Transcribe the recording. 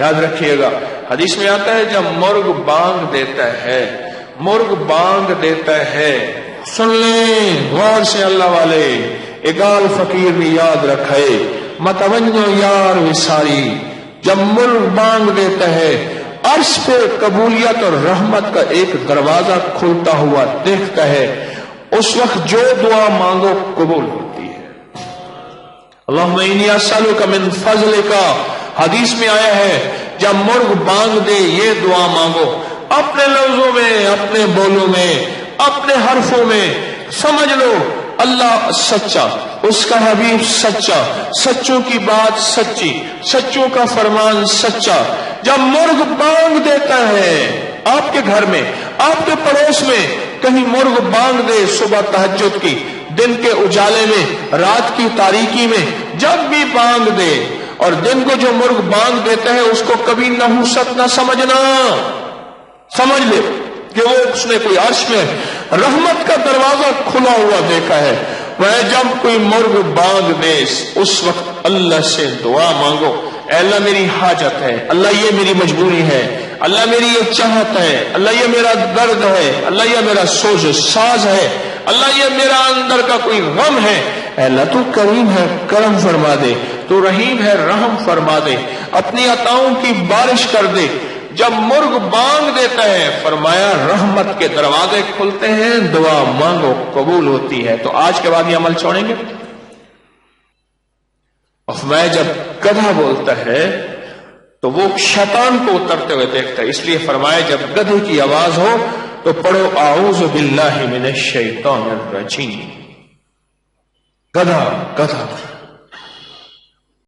یاد رکھیے گا، حدیث میں آتا ہے جب مرغ بانگ دیتا ہے، مرغ بانگ دیتا ہے، سن لیں غور سے اللہ والے، اقال فقیر نے یاد رکھے، متوجہ یار وساری، جب مرغ بانگ دیتا ہے عرش پہ قبولیت اور رحمت کا ایک دروازہ کھلتا ہوا دیکھتا ہے، اس وقت جو دعا مانگو قبول ہوتی ہے۔ اللہم انی اسألک من فضلک، حدیث میں آیا ہے جب مرغ بانگ دے یہ دعا مانگو، اپنے لفظوں میں، اپنے بولوں میں، اپنے حرفوں میں سمجھ لو اللہ سچا، اس کا حبیب سچا، سچوں کی بات سچی، سچوں کا فرمان سچا۔ جب مرغ بانگ دیتا ہے آپ کے گھر میں، آپ کے پڑوس میں کہیں مرغ بانگ دے، صبح تہجد کی، دن کے اجالے میں، رات کی تاریکی میں، جب بھی بانگ دے، اور دن کو جو مرغ بانگ دیتا ہے اس کو کبھی نحوست نہ سمجھنا، سمجھ لے کہ وہ اس نے کوئی عرش میں رحمت کا دروازہ کھلا ہوا دیکھا ہے۔ وہ جب کوئی مرغ بانگ دے اس وقت اللہ سے دعا مانگو، اے اللہ میری حاجت ہے، اللہ یہ میری مجبوری ہے، اللہ میری یہ چاہت ہے، اللہ یہ میرا درد ہے، اللہ یہ میرا سوز ساز ہے، اللہ یہ میرا اندر کا کوئی غم ہے، اے اللہ تو کریم ہے کرم فرما دے، تو رحیم ہے رحم فرما دے، اپنی عطاؤں کی بارش کر دے۔ جب مرغ بانگ دیتا ہے فرمایا رحمت کے دروازے کھلتے ہیں، دعا مانگو قبول ہوتی ہے۔ تو آج کے بعد یہ عمل چھوڑیں گے؟ اور میں جب گدھا بولتا ہے تو وہ شیطان کو اترتے ہوئے دیکھتا ہے، اس لیے فرمایا جب گدھے کی آواز ہو تو پڑھو اعوذ باللہ من الشیطان الرجیم۔ گدھا گدھا